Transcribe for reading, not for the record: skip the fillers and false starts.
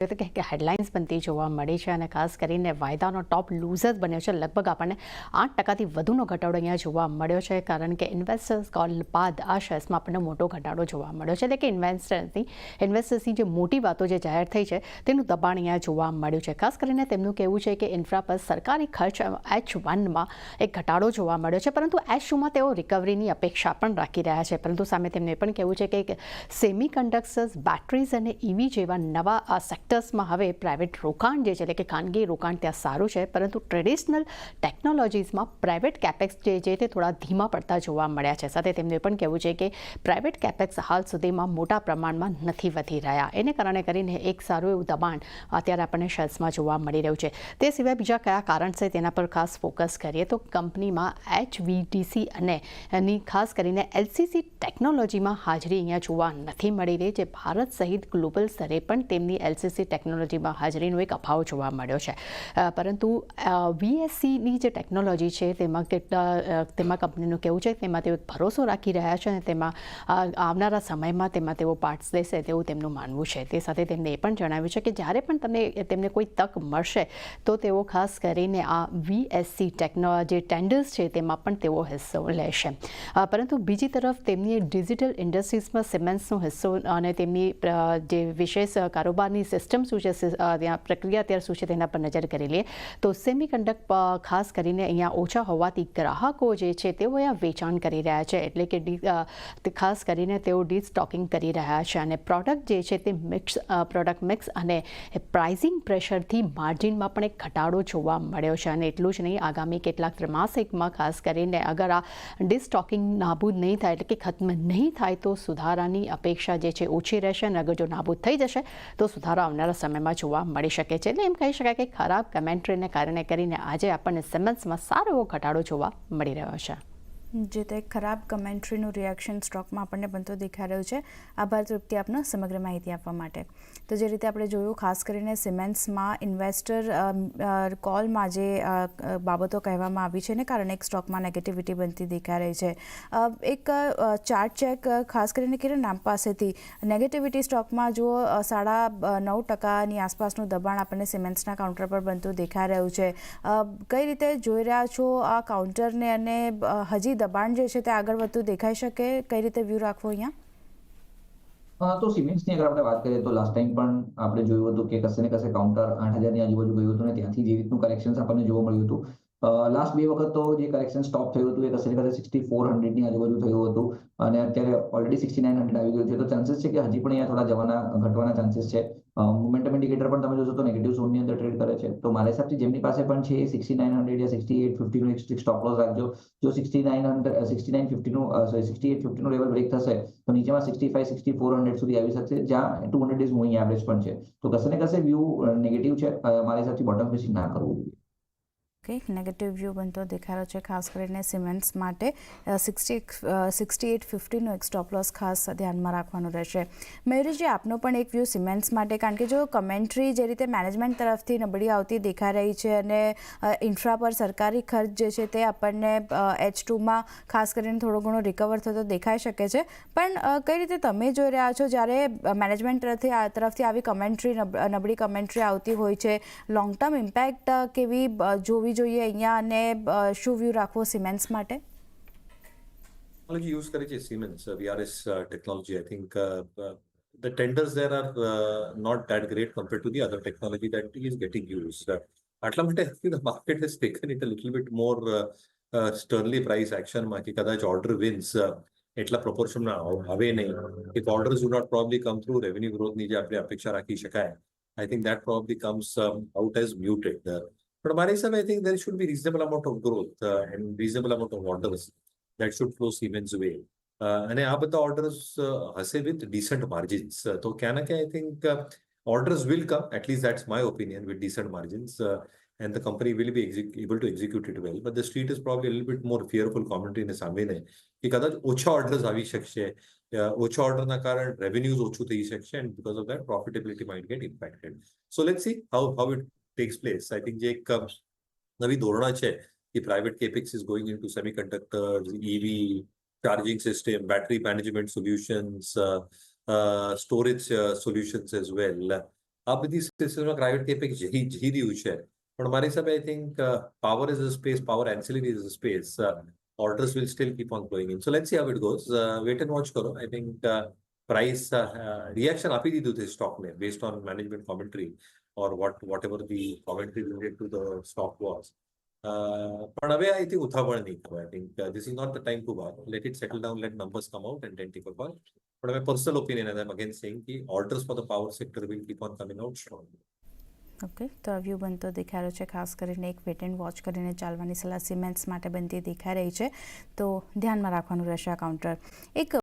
કે હેડલાઇન્સ બનતી જોવા મળી છે અને ખાસ કરીને વાયદાનો ટોપ લૂઝર બન્યો છે. લગભગ આપણને 8%થી વધુનો ઘટાડો અહીંયા જોવા મળ્યો છે, કારણ કે ઇન્વેસ્ટર્સ કોલ બાદ આ શેર્સમાં આપણને મોટો ઘટાડો જોવા મળ્યો છે. એટલે કે ઇન્વેસ્ટર્સની જે મોટી વાતો જે જાહેર થઈ છે તેનું દબાણ અહીંયા જોવા મળ્યું છે. ખાસ કરીને તેમનું કહેવું છે કે ઇન્ફ્રા પર સરકારી ખર્ચ H1માં એક ઘટાડો જોવા મળ્યો છે, પરંતુ H2માં તેઓ રિકવરીની અપેક્ષા પણ રાખી રહ્યા છે. પરંતુ સામે તેમને પણ કહેવું છે કે સેમી કન્ડક્ટર્સ, બેટરીઝ અને EV જેવા નવા સેક્ટર્સમાં હવે પ્રાઇવેટ રોકાણ જે છે, એટલે કે ખાનગી રોકાણ ત્યાં સારું છે, પરંતુ ટ્રેડિશનલ ટેકનોલોજીસમાં પ્રાઇવેટ કેપેક્સ જે છે તે થોડા ધીમા પડતા જોવા મળ્યા છે. સાથે તેમને પણ કહેવું છે કે પ્રાઇવેટ કેપેક્સ હાલ સુધીમાં મોટા પ્રમાણમાં નથી વધી રહ્યા. એને કારણે કરીને એક સારું એવું દબાણ અત્યારે આપણને શેર્સમાં જોવા મળી રહ્યું છે. તે સિવાય બીજા કયા કારણ છે તેના પર ખાસ ફોકસ કરીએ તો કંપનીમાં HVDC અને એની ખાસ કરીને LCC ટેકનોલોજીમાં હાજરી અહીંયા જોવા નથી મળી રહી, જે ભારત સહિત ગ્લોબલ સ્તરે પણ તેમની LCC ટેકનોલોજીમાં હાજરીનો એક અભાવ જોવા મળ્યો છે. પરંતુ VSCની જે ટેકનોલોજી છે તેમાં કંપનીનું કહેવું છે તેમાં તેઓ ભરોસો રાખી રહ્યા છે અને તેમાં આવનારા સમયમાં તેમાં તેઓ પાર્ટ્સ લેશે તેવું તેમનું માનવું છે. તે સાથે તેમને એ પણ જણાવ્યું છે કે જ્યારે પણ તેમને કોઈ તક મળશે તો તેઓ ખાસ કરીને આ VSC જે ટેન્ડર્સ છે તેમાં પણ તેઓ હિસ્સો લેશે. પરંતુ બીજી તરફ તેમની ડિજિટલ ઇન્ડસ્ટ્રીઝમાં સિમેન્ટ્સનો હિસ્સો અને તેમની જે વિશેષ કારોબારની સિસ્ટમ શું છે, ત્યાં પ્રક્રિયા અત્યારે શું છે તેના પર નજર કરી લઈએ તો સેમિકન્ડક્ટર ખાસ કરીને અહીંયા ઓછા હોવાથી ગ્રાહકો જે છે તેઓ અહીંયા વેચાણ કરી રહ્યા છે, એટલે કે ખાસ કરીને તેઓ ડિસ્ટોકિંગ કરી રહ્યા છે અને પ્રોડક્ટ જે છે તે પ્રોડક્ટ મિક્સ અને પ્રાઇઝિંગ પ્રેશરથી માર્જિનમાં પણ એક ઘટાડો જોવા મળ્યો છે. અને એટલું જ નહીં, આગામી કેટલાક ત્રિમાસિકમાં ખાસ કરીને અગર આ ડિસ્ટોકિંગ નાબૂદ નહીં થાય, એટલે કે ખત્મ નહીં થાય તો સુધારાની અપેક્ષા જે છે ઓછી રહેશે અને અગર જો નાબૂદ થઈ જશે તો સુધારો આવનારા સમયમાં જોવા મળી શકે છે. એટલે એમ કહી શકાય કે ખરાબ કમેન્ટ્રીને કારણે કરીને આજે આપણને સિમેન્ટ્સમાં સારો એવો ઘટાડો જોવા મળી રહ્યો છે. જે તે ખરાબ કમેન્ટ્રીનું રિએક્શન સ્ટોકમાં આપણને બનતો દેખાઈ રહ્યું છે. આભાર તૃપ્તિ આપનો સમગ્ર માહિતી આપવા માટે. તો જે રીતે આપણે જોયું, ખાસ કરીને સિમેન્ટ્સમાં ઇન્વેસ્ટર કોલમાં જે બાબતો કહેવામાં આવી છે એને કારણે એક સ્ટોકમાં નેગેટિવિટી બનતી દેખાઈ રહી છે. એક ચાર્ટ ચેક ખાસ કરીને કિરણ નામ પાસેથી નેગેટિવિટી સ્ટોકમાં જો 9.5%ની આસપાસનું દબાણ આપણને સિમેન્ટ્સના કાઉન્ટર પર બનતું દેખાઈ રહ્યું છે. કઈ રીતે જોઈ રહ્યા છો આ કાઉન્ટરને અને હજી દબાણ જે છે તે આગળ વધતું દેખાઈ શકે? કઈ રીતે વ્યૂ રાખવો અહીંયા? તો સિમેન્ટ્સની અગર આપણે વાત કરીએ તો લાસ્ટ ટાઈમ પણ આપણે જોયું હતું કે કશે ને કશે કાઉન્ટર 8,000 ની આજુબાજુ ગયું હતું અને ત્યાંથી જે રીતનું કરેક્શન આપણને જોવા મળ્યું હતું. લાસ્ટ 2 વખત તો જે કરેક્શન સ્ટોપ થયું હતું એ કશે ને કશે 6400 ની આજુબાજુ થયું હતું અને અત્યારે ઓલરેડી 6900 આવી ગયું છે. તો ચાન્સીસ છે કે હજી પણ અહીંયા થોડા ઘટવાના ચાન્સીસ છે. મોમેન્ટમ ઇન્ડિકેટર પણ તમે જોશો તો નેગેટિવ ઝોનની અંદર ટ્રેડ કરે છે. તો મારા હિસાબથી જેમની પાસે પણ છે 6900 યા 6850 નો એક સ્ટોપ લોસ રાખજો. જો 6950 નું 6850 નું લેવલ બ્રેક થશે તો નીચેમાં 65 6400 સુધી આવી શકશે, જ્યાં 200 ડેઝ મૂવિંગ એવરેજ પણ છે. તો કશે ને કશે વ્યૂ નેગેટિવ છે. મારા હિસાબથી બોટમ ફિશિંગ ના કરવું જોઈએ. નેગેટિવ વ્યૂ બનતો દેખાયો છે ખાસ કરીને સિમેન્ટ્સ માટે. 6850નો એક સ્ટોપ લોસ ખાસ ધ્યાનમાં રાખવાનું રહેશે. મયુરીજી, આપનો પણ એક વ્યૂ સિમેન્ટ્સ માટે, કારણ કે જો કમેન્ટ્રી જે રીતે મેનેજમેન્ટ તરફથી નબળી આવતી દેખાઈ રહી છે અને ઇન્ફ્રા પર સરકારી ખર્ચ જે છે તે આપણને H2માં ખાસ કરીને થોડો ઘણો રિકવર થતો દેખાઈ શકે છે, પણ કઈ રીતે તમે જોઈ રહ્યા છો જ્યારે મેનેજમેન્ટ તરફથી આવી કમેન્ટ્રી, નબળી કમેન્ટ્રી આવતી હોય છે? લોંગ ટર્મ ઇમ્પેક્ટ કેવી જોવી જોઈએ અહીંયા અને શું વ્યૂ રાખવો સિમેન્ટ્સ માટે? Technology use કરે છે cements, VRS technology. I think the tenders there are not that great compared to the other technology that is getting used. આટલા માટે the market has taken it a little bit more sternly price action માં કે કદાચ order wins એટલા proportionમાં આવે નહીં. If orders do not probably come through, revenue growth ની જે આપણે અપેક્ષા રાખી શકાય, I think that probably comes out as muted. But my hisabe, I think there should be reasonable amount of growth and reasonable amount of orders that should flow Siemens way. And આ બધા orders હશે with decent margins. તો ક્યાં ના ક્યાં I think orders will come, at least that's my opinion, with decent margins. And the company will be able to execute it well. But the street is probably a little bit more fearful commentary ને સાંભળીને કે કદાચ ઓછા orders આવી શકશે, ઓછા order ના કારણે revenues ઓછું થઈ શકશે, and because of that profitability might get impacted. So let's see how it takes place. I think જે એક નવી ધોરણા છે કે private capex is going into semiconductors, EV, charging system, battery management solutions, storage solutions as well. આ બધી સિસ્ટમમાં private capex જઈ રહ્યું છે. પણ મારી હિસાબે I think power is a space, power ancillary is a space. Orders will still keep on going in. So let's see how it goes. Wait and watch કરો. I think price reaction આપી દીધું છે સ્ટોકને based on management commentary or whatever the commentary related to the stock was. પણ હવે I think ઉતાવળ નહીં કરો. I think this is not the time to buy. Let it settle down, let numbers come out and then take a call. But my personal opinion, and I'm again saying that orders for the power sector will keep on coming out strong. Okay, તો આ view બનતો દેખાઈ રહ્યો છે. ખાસ કરીને એક wet and watch કરીને ચાલવાની સલાહ સિમેન્ટ્સ માટે બનતી દેખાઈ રહી છે, તો ધ્યાનમાં રાખવાનું રહેશે આ કાઉન્ટર. એક